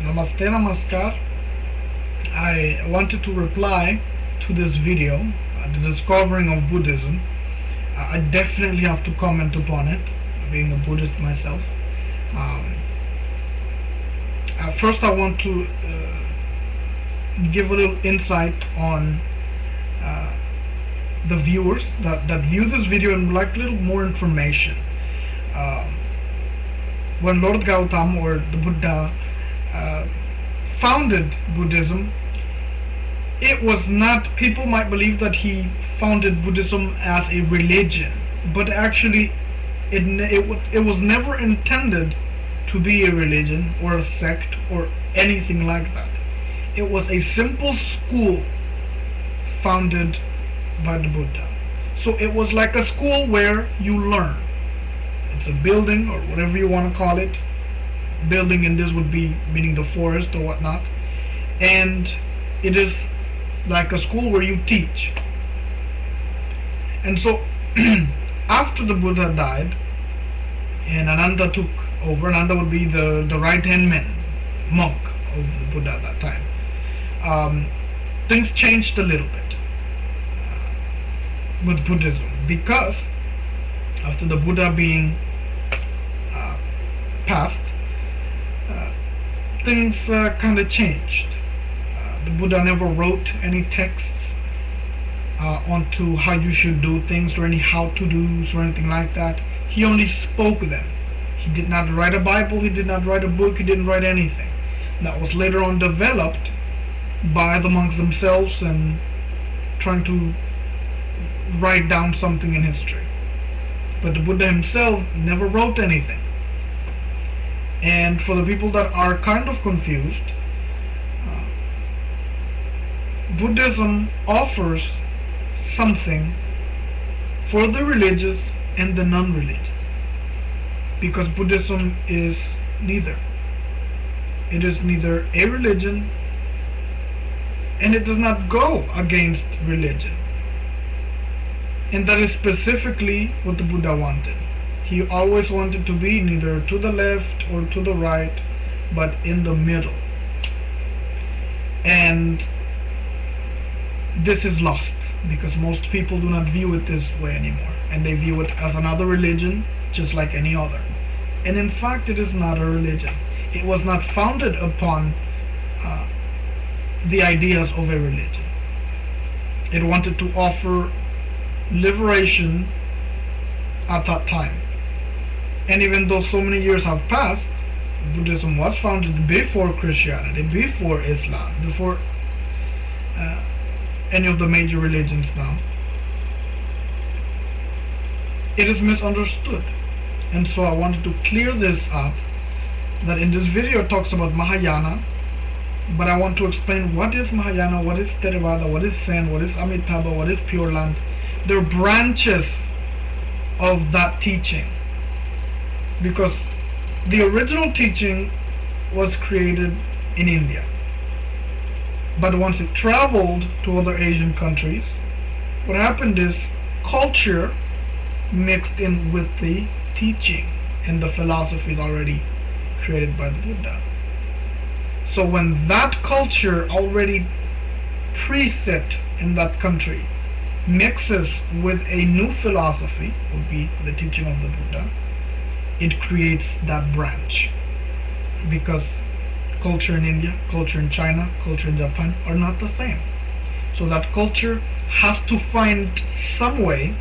Namaste, namaskar. I wanted to reply to this video, the Discovering of Buddhism. I definitely have to comment upon it, being a Buddhist myself. Um, First, I want to give a little insight on uh, the viewers that view this video and would like a little more information. Um, when Lord Gautama, or the Buddha, uh, founded Buddhism, it was not, people might believe that he founded Buddhism as a religion, but actually it was never intended to be a religion or a sect or anything like that. It was a simple school founded by the Buddha. So it was like a school where you learn. It's a building, or whatever you want to call it. Building in this would be meaning the forest or whatnot. And it is like a school where you teach. And so after the Buddha died and Ananda took over, Ananda would be the right hand man, monk of the Buddha at that time, things changed a little bit with Buddhism, because after the Buddha being passed, things kind of changed. The Buddha never wrote any texts onto how you should do things, or any how to do's or anything like that. He only spoke them. He did not write a Bible, he did not write a book, he didn't write anything. That was later on developed by the monks themselves and trying to write down something in history. But the Buddha himself never wrote anything. And for the people that are kind of confused, Buddhism offers something for the religious and the non-religious, because Buddhism is neither. It is neither a religion, and it does not go against religion. And that is specifically what the Buddha wanted. He always wanted to be neither to the left or to the right, but in the middle. And this is lost because most people do not view it this way anymore, and they view it as another religion just like any other. And in fact, it is not a religion. It was not founded upon the ideas of a religion. It wanted to offer liberation at that time. And even though so many years have passed, Buddhism was founded before Christianity, before Islam, before any of the major religions now. It is misunderstood. And so I wanted to clear this up, that in this video it talks about Mahayana, but I want to explain what is Mahayana, what is Theravada, what is Zen, what is Amitabha, what is Pure Land. They're branches of that teaching, because the original teaching was created in India, but once it traveled to other Asian countries, what happened is culture mixed in with the teaching and the philosophies already created by the Buddha. So when that culture already preset in that country mixes with a new philosophy, would be the teaching of the Buddha, it creates that branch. Because culture in India, culture in China, culture in Japan are not the same. So that culture has to find some way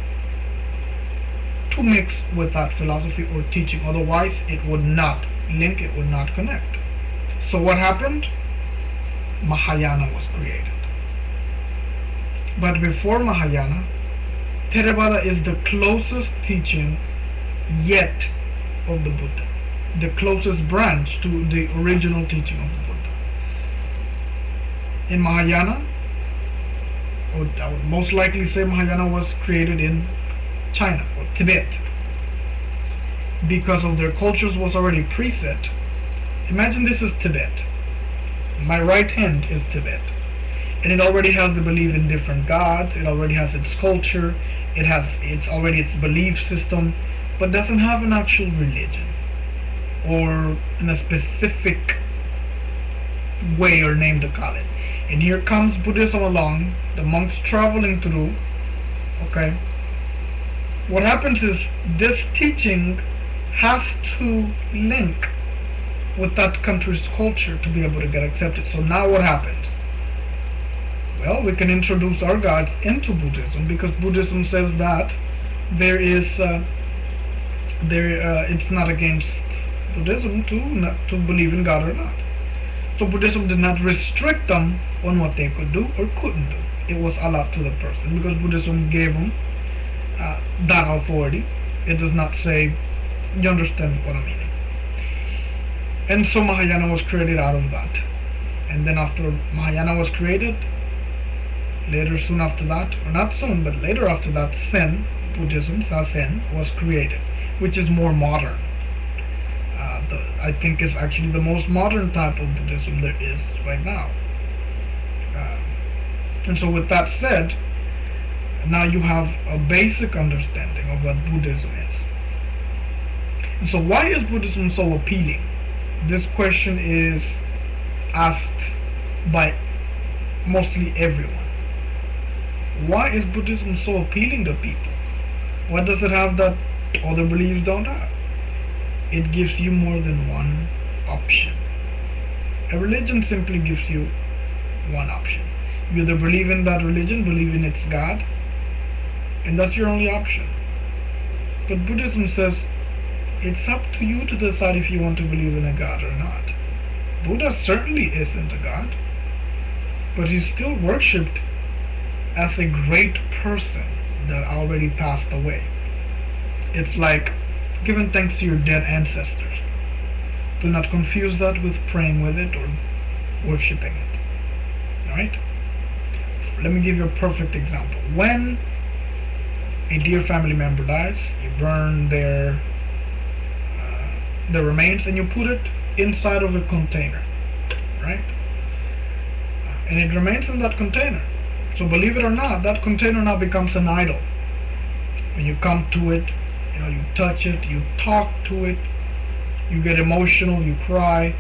to mix with that philosophy or teaching, otherwise it would not link, it would not connect. So what happened? Mahayana was created. But before Mahayana, Theravada is the closest teaching yet of the Buddha, the closest branch to the original teaching of the Buddha. In Mahayana, I would most likely say Mahayana was created in China or Tibet, because of their cultures was already preset. Imagine this is Tibet. My right hand is Tibet, and it already has the belief in different gods. It already has its culture. It has its belief system, but doesn't have an actual religion or in a specific way or name to call it. And here comes Buddhism along, the monks traveling through. Okay, what happens is this teaching has to link with that country's culture to be able to get accepted. So now what happens? Well, we can introduce our gods into Buddhism, because Buddhism says that there is it's not against Buddhism to believe in God or not. So Buddhism did not restrict them on what they could do or couldn't do. It was allowed to the person, because Buddhism gave them that authority. It does not say, you understand what I mean. And so Mahayana was created out of that. And then after Mahayana was created, soon after that, or not soon, but later after that, Zen Buddhism, Zazen, was created, which is more modern. I think is actually the most modern type of Buddhism there is right now. And so with that said, now you have a basic understanding of what Buddhism is. And so why is Buddhism so appealing? This question is asked by mostly everyone. Why is Buddhism so appealing to people? What does it have that other beliefs don't have? It gives you more than one option. A religion simply gives you one option. You either believe in that religion, believe in its God, and that's your only option. But Buddhism says it's up to you to decide if you want to believe in a God or not. Buddha certainly isn't a God, but he's still worshipped as a great person that already passed away. It's like giving thanks to your dead ancestors. Do not confuse that with praying with it or worshipping it. Alright? Let me give you a perfect example. When a dear family member dies, you burn their remains and you put it inside of a container, right? And it remains in that container. So believe it or not, that container now becomes an idol. When you come to it, you touch it, you talk to it, you get emotional, you cry,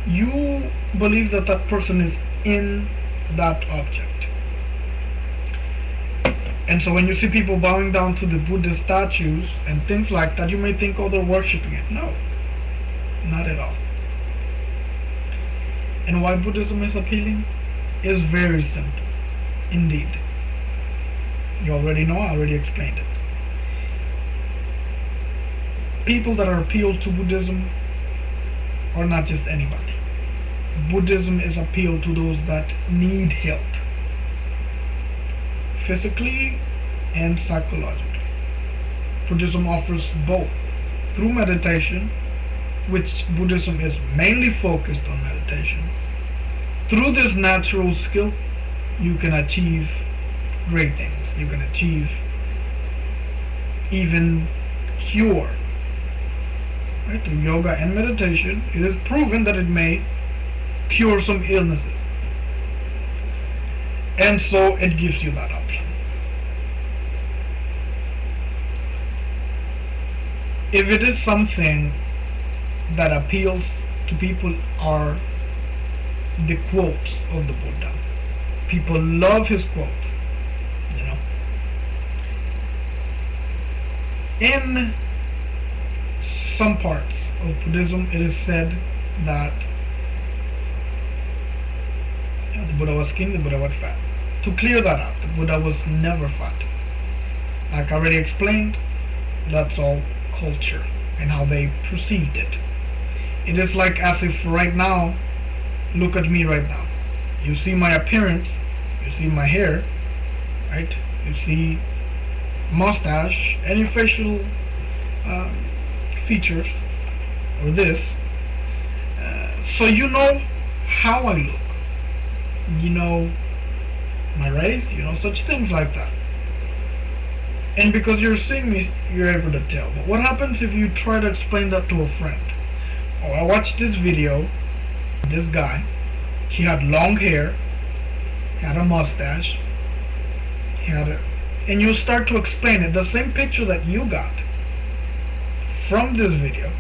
you believe that that person is in that object. And so when you see people bowing down to the Buddha statues and things like that, you may think, oh, they're worshipping it. No, not at all. And why Buddhism is appealing is very simple indeed. You already know, I already explained it. People that are appealed to Buddhism are not just anybody. Buddhism is appealed to those that need help, physically and psychologically. Buddhism offers both through meditation, which Buddhism is mainly focused on meditation. Through this natural skill, you can achieve great things. You can achieve even cure. Right? Through yoga and meditation, it is proven that it may cure some illnesses. And so it gives you that option. If it is something that appeals to people are the quotes of the Buddha. People love his quotes, In some parts of Buddhism, it is said that the Buddha was skinny, the Buddha was fat. To clear that up, the Buddha was never fat. Like I already explained, that's all culture and how they perceived it. It is like as if right now, look at me right now. You see my appearance, you see my hair, right? You see mustache, any facial features, or this. So you know how I look. You know my race, such things like that. And because you're seeing me, you're able to tell. But what happens if you try to explain that to a friend? Oh, I watched this video, this guy, he had long hair, he had a mustache, and you start to explain it, the same picture that you got from this video,